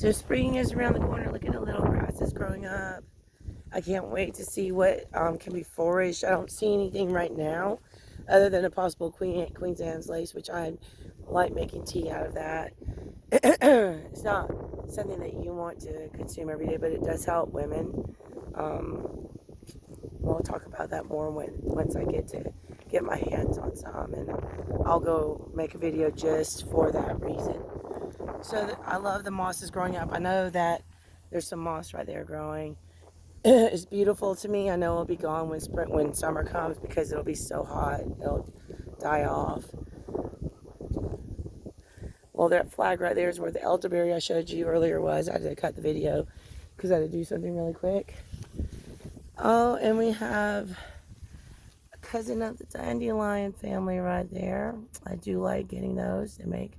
So spring is around the corner. Look at the little grasses growing up. I can't wait to see what can be foraged. I don't see anything right now other than a possible Queen's Anne's lace, which I like making tea out of that. It's not something that you want to consume every day, but it does help women. We'll talk about that more once I get my hands on some, and I'll go make a video just for that reason. So I love the mosses growing up. I know that there's some moss right there growing. It's beautiful to me. I know it'll be gone when summer comes because it'll be so hot. It'll die off. Well, that flag right there is where the elderberry I showed you earlier was. I had to cut the video because I had to do something really quick. Oh, and we have a cousin of the dandelion family right there. I do like getting those. They make,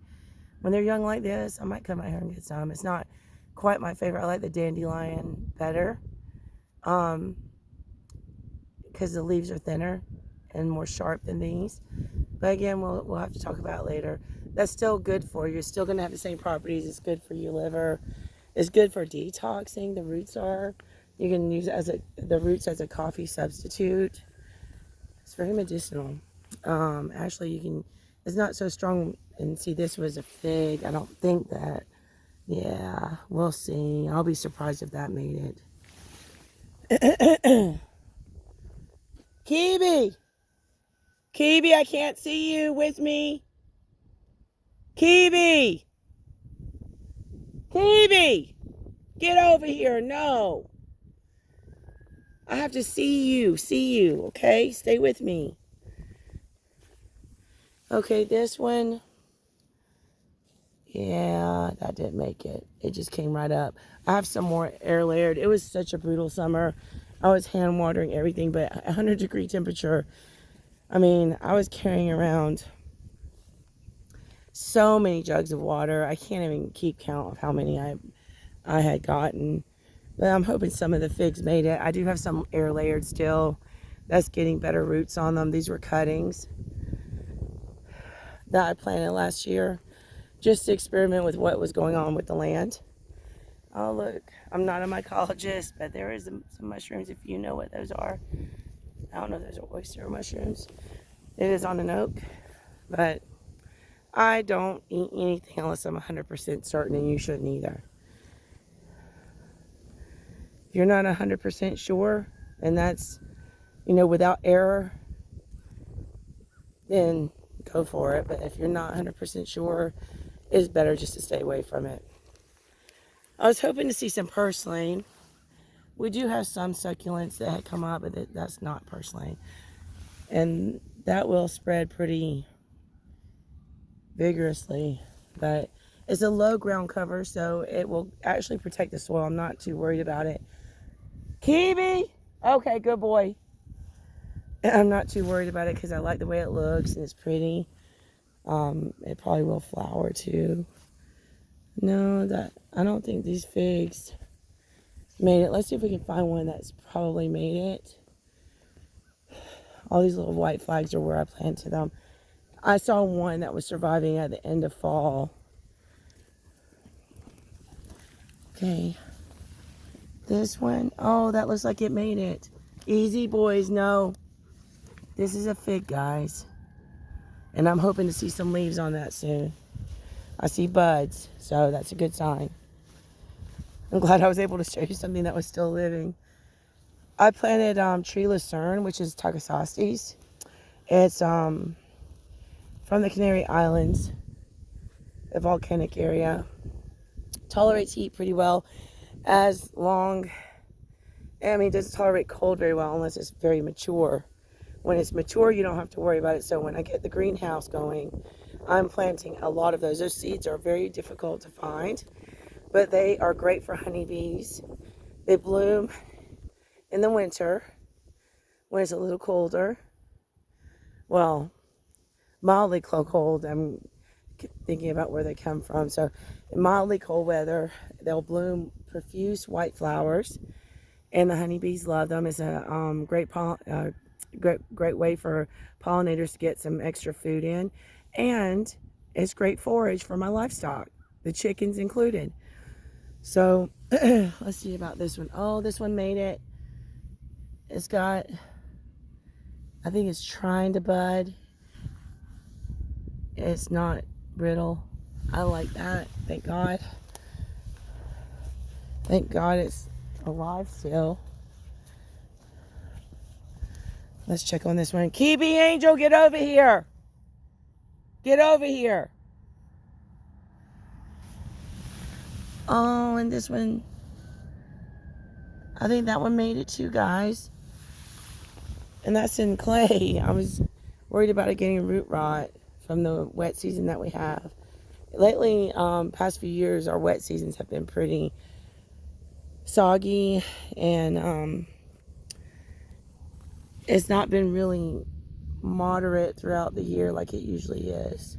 when they're young like this, I might come out here and get some. It's not quite my favorite. I like the dandelion better. Because the leaves are thinner and more sharp than these. But again, we'll have to talk about it later. That's still good for you. It's still going to have the same properties. It's good for your liver. It's good for detoxing. The roots are. You can use the roots as a coffee substitute. It's very medicinal. Actually, you can. It's not so strong. And see, this was a fig. I don't think that. Yeah, we'll see. I'll be surprised if that made it. Kiwi! Kiwi, I can't see you with me. Kiwi! Kiwi! Get over here. No. I have to see you, okay? Stay with me. Okay, this one. Yeah, that didn't make it. It just came right up. I have some more air layered. It was such a brutal summer. I was hand watering everything, but 100-degree temperature. I mean, I was carrying around so many jugs of water. I can't even keep count of how many I had gotten. But I'm hoping some of the figs made it. I do have some air layered still. That's getting better roots on them. These were cuttings that I planted last year just to experiment with what was going on with the land. Oh, look. I'm not a mycologist, but there is some mushrooms if you know what those are. I don't know if those are oyster mushrooms. It is on an oak, but I don't eat anything unless I'm 100% certain, and you shouldn't either. If you're not 100% sure, and that's, without error, then go for it. But if you're not 100% sure, it's better just to stay away from it. I was hoping to see some purslane. We do have some succulents that had come up, but that's not purslane. And that will spread pretty vigorously. But it's a low ground cover, so it will actually protect the soil. I'm not too worried about it. Kiwi! Okay, good boy. I'm not too worried about it because I like the way it looks and it's pretty. It probably will flower too. No, I don't think these figs made it. Let's see if we can find one that's probably made it. All these little white flags are where I planted them. I saw one that was surviving at the end of fall. Okay. This one, oh, that looks like it made it. Easy, boys, no. This is a fig, guys. And I'm hoping to see some leaves on that soon. I see buds, so that's a good sign. I'm glad I was able to show you something that was still living. I planted tree lucerne, which is Tagesastes. It's from the Canary Islands, a volcanic area. Tolerates heat pretty well. It doesn't tolerate cold very well unless it's very mature. When it's mature, you don't have to worry about it. So when I get the greenhouse going, I'm planting a lot of those. Those seeds are very difficult to find, but they are great for honeybees. They bloom in the winter when it's a little colder. Well, mildly cold. I'm thinking about where they come from. So in mildly cold weather, they'll bloom profuse white flowers, and the honeybees love them. It's a great way for pollinators to get some extra food in, and it's great forage for my livestock, the chickens included. So let's see about this one. Oh, this one made it. It's got, I think it's trying to bud. It's not brittle. I like that. Thank God. Thank God it's alive still. Let's check on this one. Kiwi Angel, get over here. Get over here. Oh, and this one, I think that one made it too, guys. And that's in clay. I was worried about it getting root rot from the wet season that we have. Lately, past few years, our wet seasons have been pretty soggy, and it's not been really moderate throughout the year like it usually is.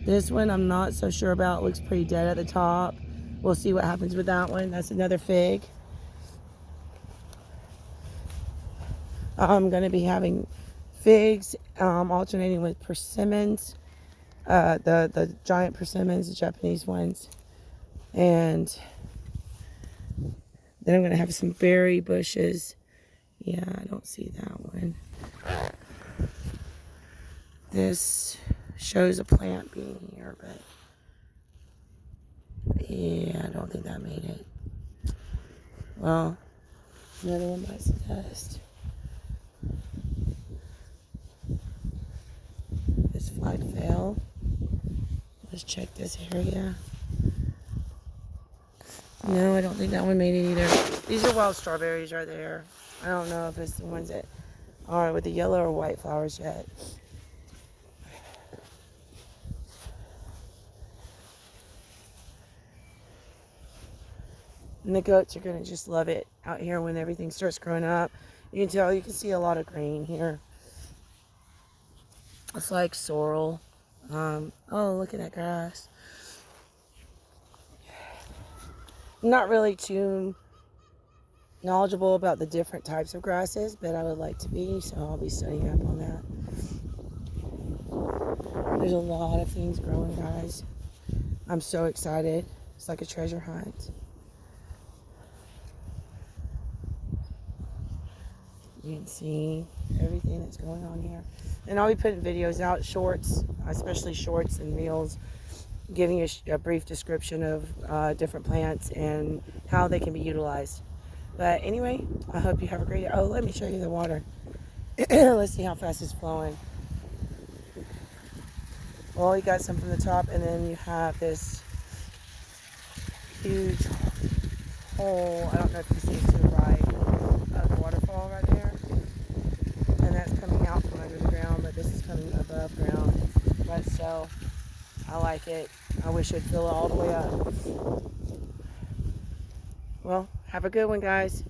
This one I'm not so sure about. It looks pretty dead at the top. We'll see what happens with that one. That's another fig. I'm going to be having figs alternating with persimmons, the giant persimmons, the Japanese ones, and then I'm going to have some berry bushes. Yeah, I don't see that one. This shows a plant being here, but yeah, I don't think that made it. Well, another one bites the dust. This flag fell. Let's check this area. No, I don't think that one made it either. These are wild strawberries right there. I don't know if it's the ones that are with the yellow or white flowers yet. And the goats are going to just love it out here when everything starts growing up. You can tell, you can see a lot of green here. It's like sorrel. Oh, look at that grass. I'm not really too knowledgeable about the different types of grasses, but I would like to be, so I'll be studying up on that. There's a lot of things growing, guys. I'm so excited. It's like a treasure hunt. You can see everything that's going on here. And I'll be putting videos out, shorts, especially shorts and reels, giving a brief description of different plants and how they can be utilized. But anyway, I hope you have a great day. Oh, let me show you the water. Let's see how fast it's flowing. Well, you got some from the top, and then you have this huge hole. I don't know if you see to the right of the waterfall right there. And that's coming out from under the ground, but this is coming above ground. But so, I like it. I wish it'd fill it all the way up. Well, have a good one, guys.